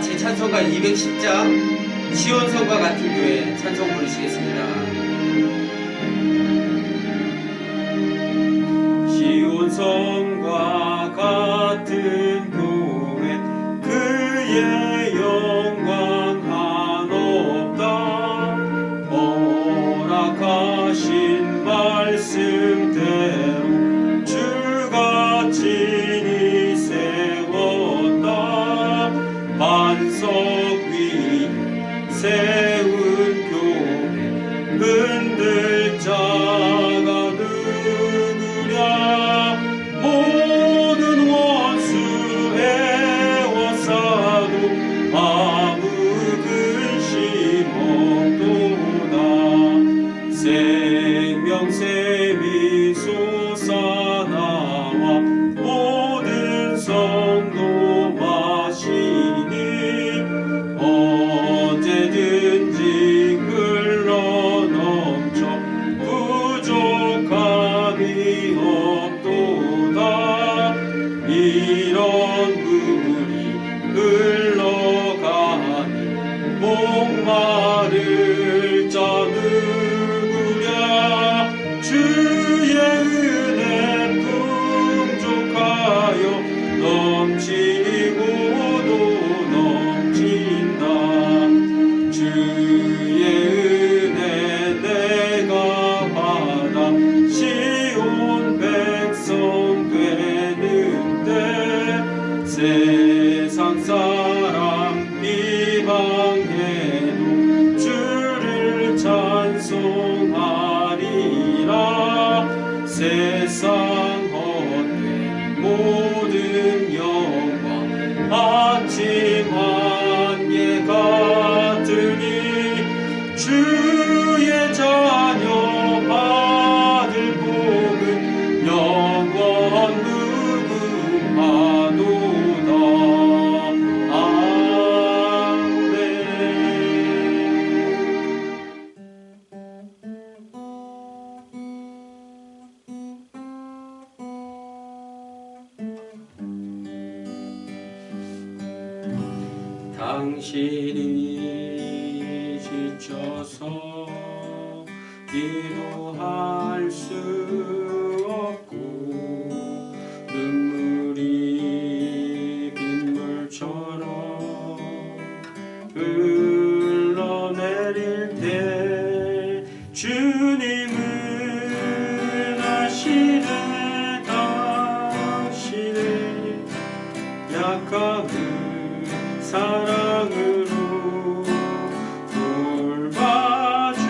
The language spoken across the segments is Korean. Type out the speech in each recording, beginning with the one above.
같이 찬송가 210장 시온성과 같은 교회 찬송 부르시겠습니다. 시온성과 같은 교회 그의 영광 한없다. 허락하신 말씀대로 주가 친히 세웠다. 반석 위 세운 교회 흔들 자가 누구랴. 모든 원수 애워싸도 아무 근심 없도다. 생명샘이 솟아나와 모든 성도 마시니 언제든지 흘러넘쳐 부족함이 없도다. 이런 물이 흘러가니 목마를 자 누구랴. 주의 은혜 풍족하여 넘치고도 넘친다. 주의 은혜 내가 받아 시온 백성 되는데. 세상 사람 비방해도 주를 찬송하리라. 세상 헛된 모든 영광 아침 한예 같으니. 주의 자녀 받을 복은 영원 무궁하도다. 아멘. 당신이 지쳐서 기도할 수 없고 눈물이 빗물처럼 흘러내릴 때 주님은 아시네. 당신의 약함을 사랑으로 돌봐주시네.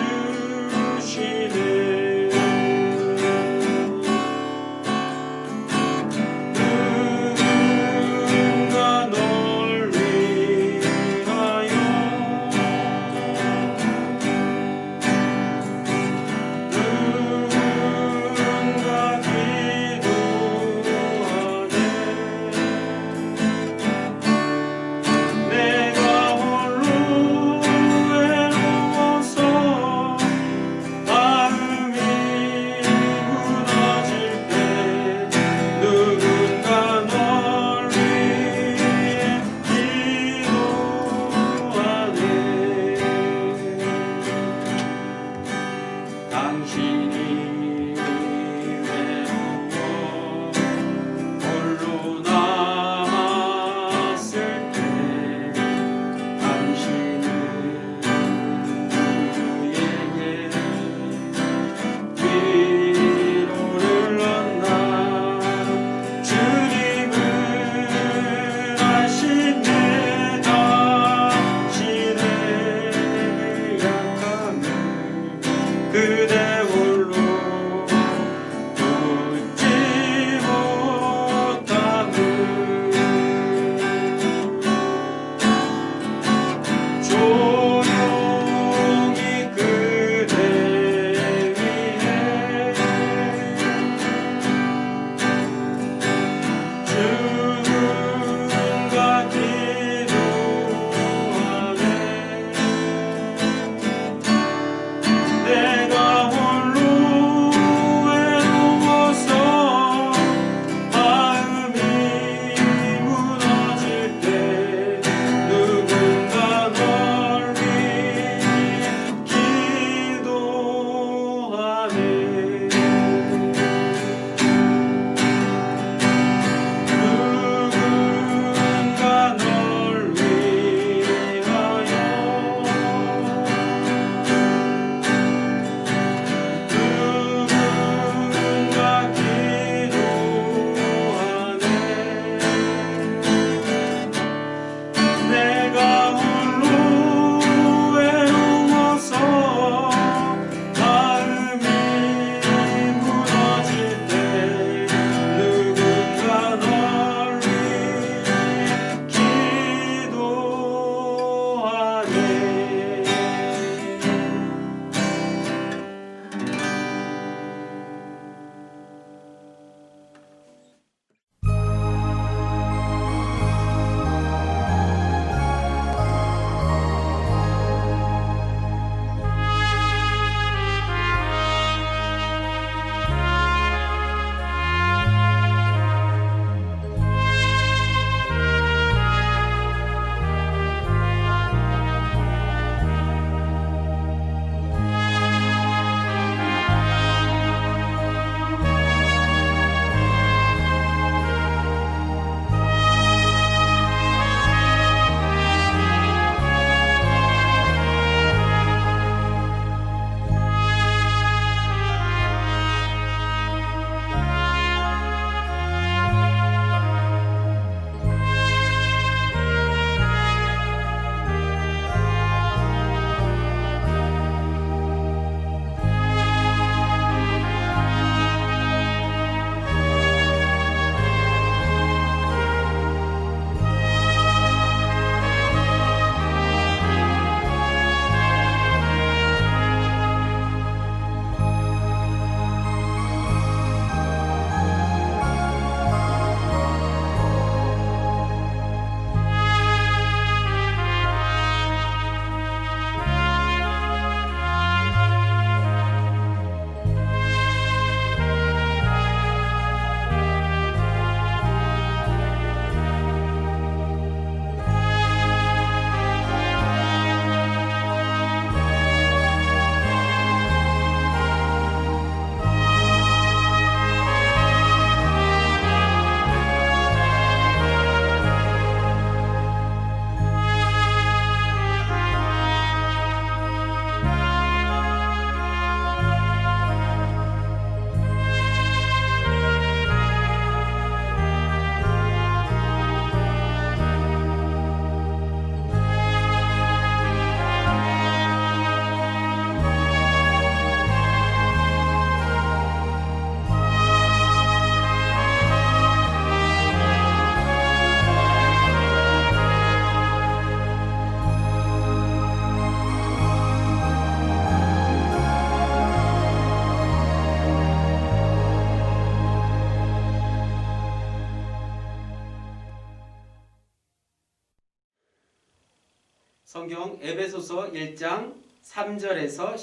성경 에베소서 1장 3절에서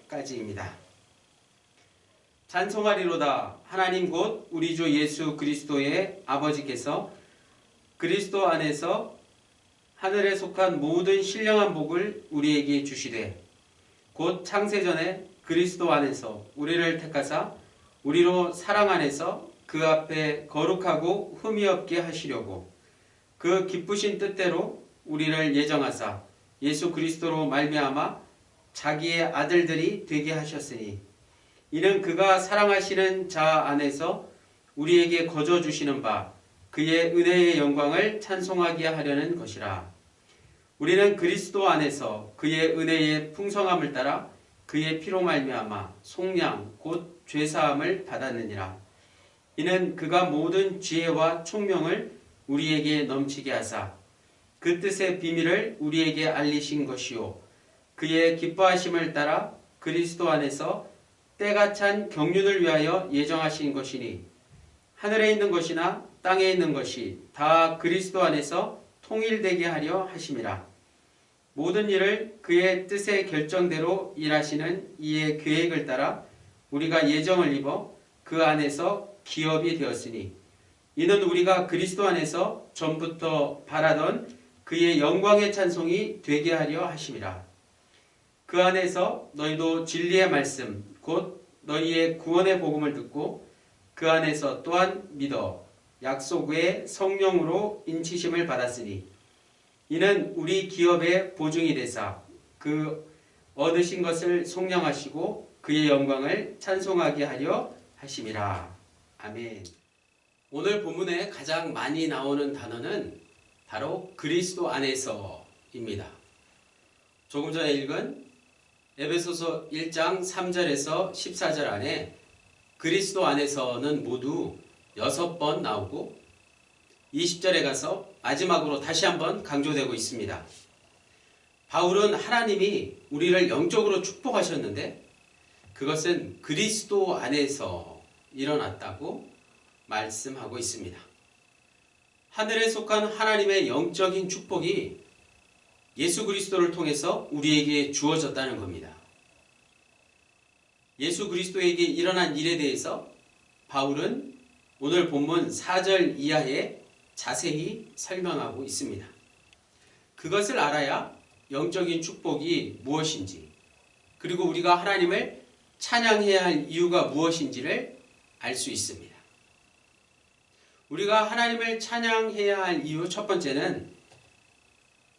14절까지입니다. 찬송하리로다. 하나님 곧 우리 주 예수 그리스도의 아버지께서 그리스도 안에서 하늘에 속한 모든 신령한 복을 우리에게 주시되 곧 창세전에 그리스도 안에서 우리를 택하사 우리로 사랑 안에서 그 앞에 거룩하고 흠이 없게 하시려고 그 기쁘신 뜻대로 우리를 예정하사 예수 그리스도로 말미암아 자기의 아들들이 되게 하셨으니 이는 그가 사랑하시는 자 안에서 우리에게 거저 주시는 바 그의 은혜의 영광을 찬송하게 하려는 것이라. 우리는 그리스도 안에서 그의 은혜의 풍성함을 따라 그의 피로 말미암아 속량 곧 죄사함을 받았느니라. 이는 그가 모든 지혜와 총명을 우리에게 넘치게 하사 그 뜻의 비밀을 우리에게 알리신 것이요 그의 기뻐하심을 따라 그리스도 안에서 때가 찬 경륜을 위하여 예정하신 것이니 하늘에 있는 것이나 땅에 있는 것이 다 그리스도 안에서 통일되게 하려 하심이라. 모든 일을 그의 뜻의 결정대로 일하시는 이의 계획을 따라 우리가 예정을 입어 그 안에서 기업이 되었으니 이는 우리가 그리스도 안에서 전부터 바라던 그의 영광의 찬송이 되게 하려 하심이라. 그 안에서 너희도 진리의 말씀 곧 너희의 구원의 복음을 듣고 그 안에서 또한 믿어 약속의 성령으로 인치심을 받았으니 이는 우리 기업의 보증이 되사 그 얻으신 것을 속량하시고 그의 영광을 찬송하게 하려 하심이라. 아멘. 오늘 본문에 가장 많이 나오는 단어는 바로 그리스도 안에서입니다. 조금 전에 읽은 에베소서 1장 3절에서 14절 안에 그리스도 안에서는 모두 6번 나오고 20절에 가서 마지막으로 다시 한번 강조되고 있습니다. 바울은 하나님이 우리를 영적으로 축복하셨는데 그것은 그리스도 안에서 일어났다고 말씀하고 있습니다. 하늘에 속한 하나님의 영적인 축복이 예수 그리스도를 통해서 우리에게 주어졌다는 겁니다. 예수 그리스도에게 일어난 일에 대해서 바울은 오늘 본문 4절 이하에 자세히 설명하고 있습니다. 그것을 알아야 영적인 축복이 무엇인지 그리고 우리가 하나님을 찬양해야 할 이유가 무엇인지를 알 수 있습니다. 우리가 하나님을 찬양해야 할 이유 첫 번째는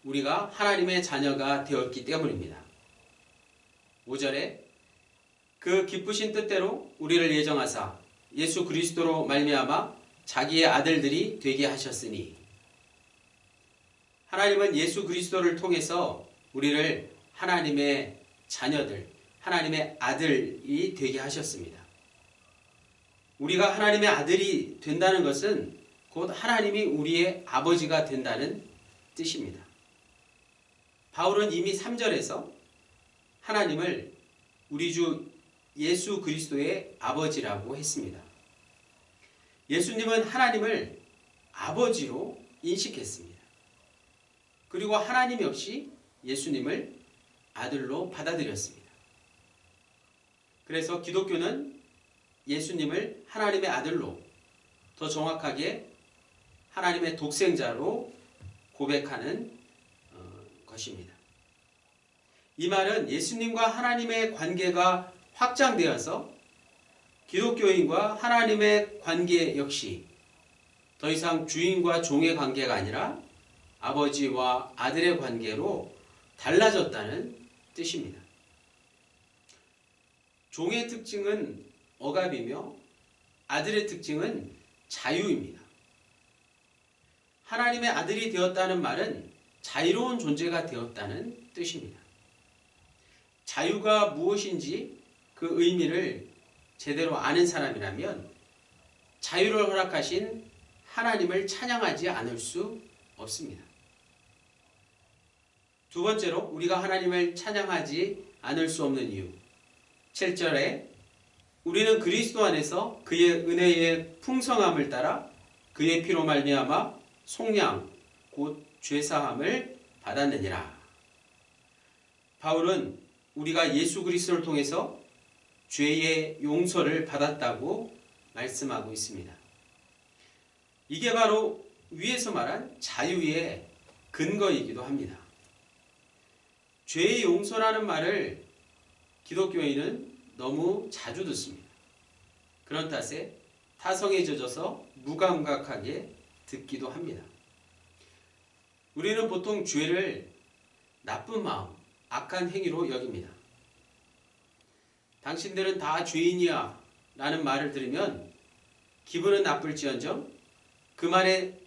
우리가 하나님의 자녀가 되었기 때문입니다. 5절에 그 기쁘신 뜻대로 우리를 예정하사 예수 그리스도로 말미암아 자기의 아들들이 되게 하셨으니 하나님은 예수 그리스도를 통해서 우리를 하나님의 자녀들, 하나님의 아들이 되게 하셨습니다. 우리가 하나님의 아들이 된다는 것은 곧 하나님이 우리의 아버지가 된다는 뜻입니다. 바울은 이미 3절에서 하나님을 우리 주 예수 그리스도의 아버지라고 했습니다. 예수님은 하나님을 아버지로 인식했습니다. 그리고 하나님 역시 예수님을 아들로 받아들였습니다. 그래서 기독교는 예수님을 하나님의 아들로, 더 정확하게 하나님의 독생자로 고백하는 것입니다. 이 말은 예수님과 하나님의 관계가 확장되어서 기독교인과 하나님의 관계 역시 더 이상 주인과 종의 관계가 아니라 아버지와 아들의 관계로 달라졌다는 뜻입니다. 종의 특징은 억압이며 아들의 특징은 자유입니다. 하나님의 아들이 되었다는 말은 자유로운 존재가 되었다는 뜻입니다. 자유가 무엇인지 그 의미를 제대로 아는 사람이라면 자유를 허락하신 하나님을 찬양하지 않을 수 없습니다. 두 번째로 우리가 하나님을 찬양하지 않을 수 없는 이유 7절에 우리는 그리스도 안에서 그의 은혜의 풍성함을 따라 그의 피로 말미암아 속량 곧 죄사함을 받았느니라. 바울은 우리가 예수 그리스도를 통해서 죄의 용서를 받았다고 말씀하고 있습니다. 이게 바로 위에서 말한 자유의 근거이기도 합니다. 죄의 용서라는 말을 기독교인은 너무 자주 듣습니다. 그런 탓에 타성에 젖어서 무감각하게 듣기도 합니다. 우리는 보통 죄를 나쁜 마음, 악한 행위로 여깁니다. 당신들은 다 죄인이야 라는 말을 들으면 기분은 나쁠지언정 그 말에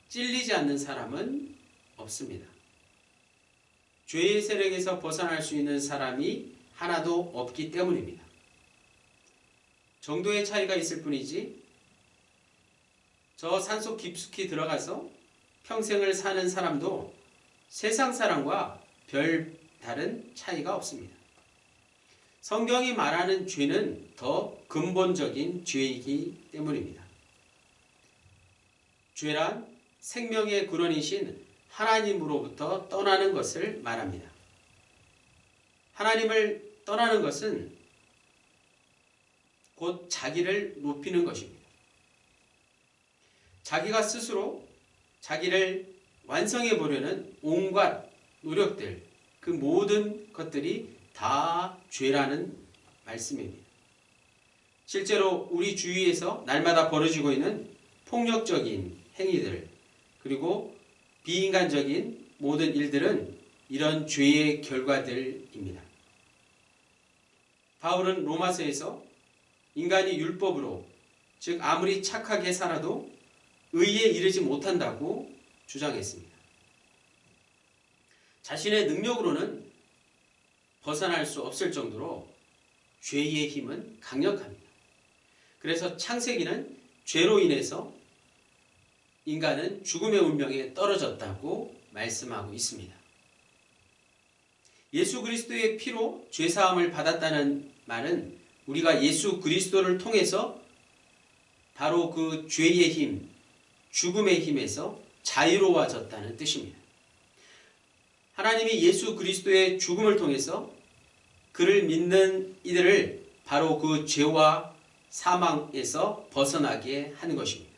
찔리지 않는 사람은 없습니다. 죄의 세력에서 벗어날 수 있는 사람이 하나도 없기 때문입니다. 정도의 차이가 있을 뿐이지 저 산속 깊숙이 들어가서 평생을 사는 사람도 세상 사람과 별 다른 차이가 없습니다. 성경이 말하는 죄는 더 근본적인 죄이기 때문입니다. 죄란 생명의 근원이신 하나님으로부터 떠나는 것을 말합니다. 하나님을 떠나는 것은 곧 자기를 높이는 것입니다. 자기가 스스로 자기를 완성해 보려는 온갖 노력들, 그 모든 것들이 다 죄라는 말씀입니다. 실제로 우리 주위에서 날마다 벌어지고 있는 폭력적인 행위들, 그리고 비인간적인 모든 일들은 이런 죄의 결과들입니다. 바울은 로마서에서 인간이 율법으로, 즉 아무리 착하게 살아도 의에 이르지 못한다고 주장했습니다. 자신의 능력으로는 벗어날 수 없을 정도로 죄의 힘은 강력합니다. 그래서 창세기는 죄로 인해서 인간은 죽음의 운명에 떨어졌다고 말씀하고 있습니다. 예수 그리스도의 피로 죄사함을 받았다는 말은 우리가 예수 그리스도를 통해서 바로 그 죄의 힘, 죽음의 힘에서 자유로워졌다는 뜻입니다. 하나님이 예수 그리스도의 죽음을 통해서 그를 믿는 이들을 바로 그 죄와 사망에서 벗어나게 하는 것입니다.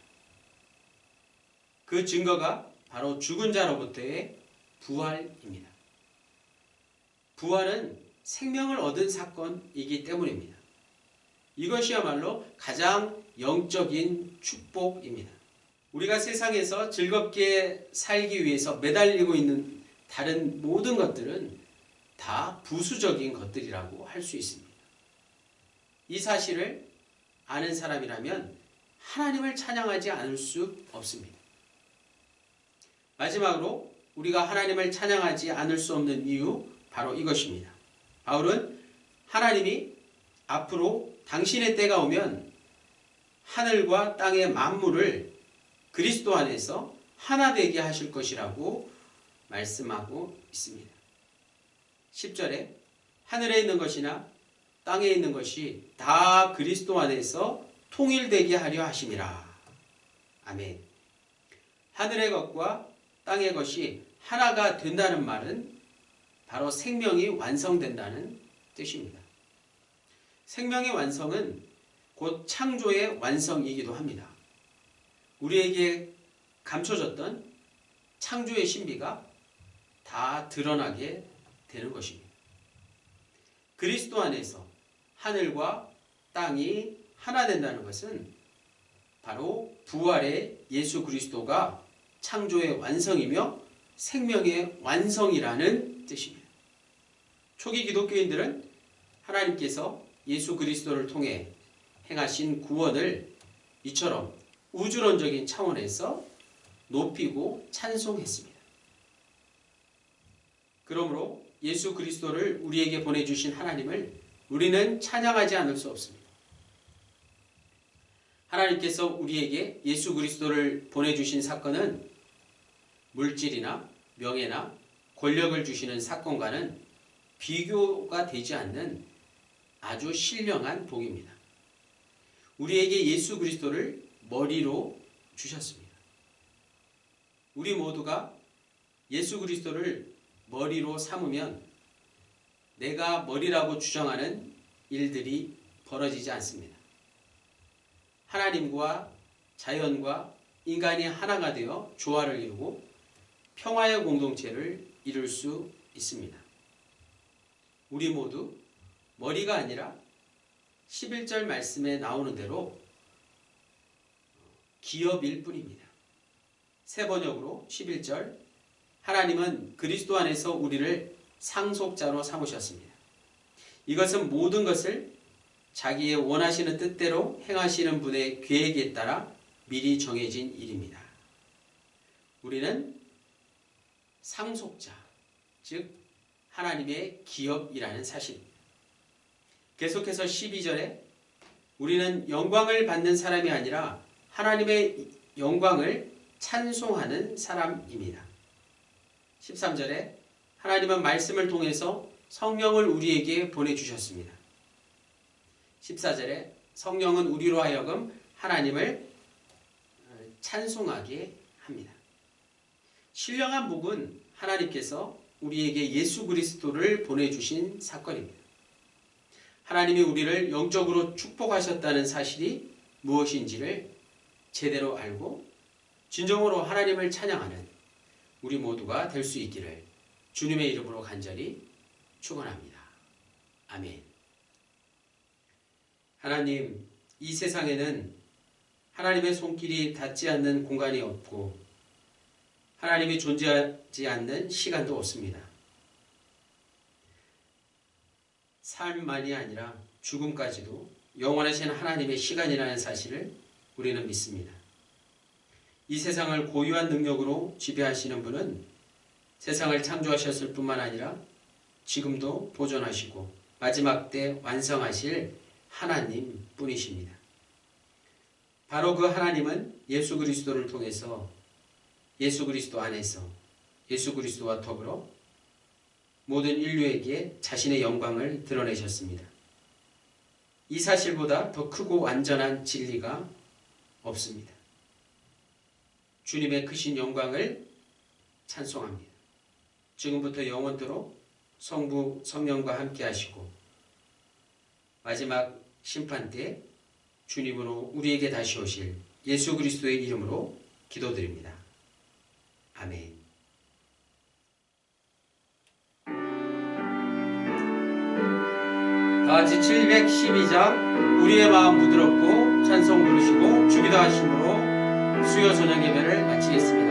그 증거가 바로 죽은 자로부터의 부활입니다. 부활은 생명을 얻은 사건이기 때문입니다. 이것이야말로 가장 영적인 축복입니다. 우리가 세상에서 즐겁게 살기 위해서 매달리고 있는 다른 모든 것들은 다 부수적인 것들이라고 할 수 있습니다. 이 사실을 아는 사람이라면 하나님을 찬양하지 않을 수 없습니다. 마지막으로 우리가 하나님을 찬양하지 않을 수 없는 이유, 바로 이것입니다. 바울은 하나님이 앞으로 당신의 때가 오면 하늘과 땅의 만물을 그리스도 안에서 하나 되게 하실 것이라고 말씀하고 있습니다. 10절에 하늘에 있는 것이나 땅에 있는 것이 다 그리스도 안에서 통일되게 하려 하심이라. 아멘. 하늘의 것과 땅의 것이 하나가 된다는 말은 바로 생명이 완성된다는 뜻입니다. 생명의 완성은 곧 창조의 완성이기도 합니다. 우리에게 감춰졌던 창조의 신비가 다 드러나게 되는 것입니다. 그리스도 안에서 하늘과 땅이 하나 된다는 것은 바로 부활의 예수 그리스도가 창조의 완성이며 생명의 완성이라는 뜻입니다. 초기 기독교인들은 하나님께서 예수 그리스도를 통해 행하신 구원을 이처럼 우주론적인 차원에서 높이고 찬송했습니다. 그러므로 예수 그리스도를 우리에게 보내주신 하나님을 우리는 찬양하지 않을 수 없습니다. 하나님께서 우리에게 예수 그리스도를 보내주신 사건은 물질이나 명예나 권력을 주시는 사건과는 비교가 되지 않는 아주 신령한 복입니다. 우리에게 예수 그리스도를 머리로 주셨습니다. 우리 모두가 예수 그리스도를 머리로 삼으면 내가 머리라고 주장하는 일들이 벌어지지 않습니다. 하나님과 자연과 인간이 하나가 되어 조화를 이루고 평화의 공동체를 이룰 수 있습니다. 우리 모두 머리가 아니라 11절 말씀에 나오는 대로 기업일 뿐입니다. 새 번역으로 11절, 하나님은 그리스도 안에서 우리를 상속자로 삼으셨습니다. 이것은 모든 것을 자기의 원하시는 뜻대로 행하시는 분의 계획에 따라 미리 정해진 일입니다. 우리는 상속자, 즉 하나님의 기업이라는 사실입니다. 계속해서 12절에 우리는 영광을 받는 사람이 아니라 하나님의 영광을 찬송하는 사람입니다. 13절에 하나님은 말씀을 통해서 성령을 우리에게 보내주셨습니다. 14절에 성령은 우리로 하여금 하나님을 찬송하게 합니다. 신령한 복은 하나님께서 우리에게 예수 그리스도를 보내주신 사건입니다. 하나님이 우리를 영적으로 축복하셨다는 사실이 무엇인지를 제대로 알고 진정으로 하나님을 찬양하는 우리 모두가 될 수 있기를 주님의 이름으로 간절히 축원합니다. 아멘. 하나님, 이 세상에는 하나님의 손길이 닿지 않는 공간이 없고 하나님이 존재하지 않는 시간도 없습니다. 삶만이 아니라 죽음까지도 영원하신 하나님의 시간이라는 사실을 우리는 믿습니다. 이 세상을 고유한 능력으로 지배하시는 분은 세상을 창조하셨을 뿐만 아니라 지금도 보존하시고 마지막 때 완성하실 하나님 뿐이십니다. 바로 그 하나님은 예수 그리스도를 통해서 예수 그리스도 안에서 예수 그리스도와 더불어 모든 인류에게 자신의 영광을 드러내셨습니다. 이 사실보다 더 크고 완전한 진리가 없습니다. 주님의 크신 영광을 찬송합니다. 지금부터 영원토록 성부 성령과 함께 하시고 마지막 심판 때 주님으로 우리에게 다시 오실 예수 그리스도의 이름으로 기도드립니다. 아멘. 다같이 712장 우리의 마음 부드럽고 찬송 부르시고 주기도하심으로 수요 저녁 예배를 마치겠습니다.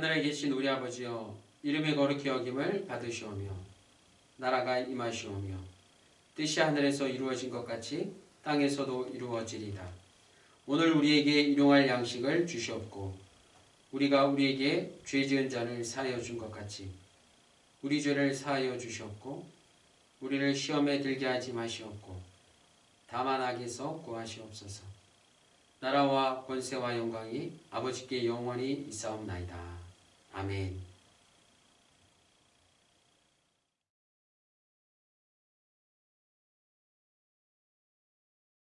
하늘에 계신 우리 아버지여, 이름이 거룩히 여김을 받으시오며 나라가 임하시오며 뜻이 하늘에서 이루어진 것 같이 땅에서도 이루어지리다. 오늘 우리에게 일용할 양식을 주시옵고 우리가 우리에게 죄 지은 자를 사하여 준 것 같이 우리 죄를 사하여 주시옵고 우리를 시험에 들게 하지 마시옵고 다만 악에서 구하시옵소서. 나라와 권세와 영광이 아버지께 영원히 있사옵나이다. 아멘.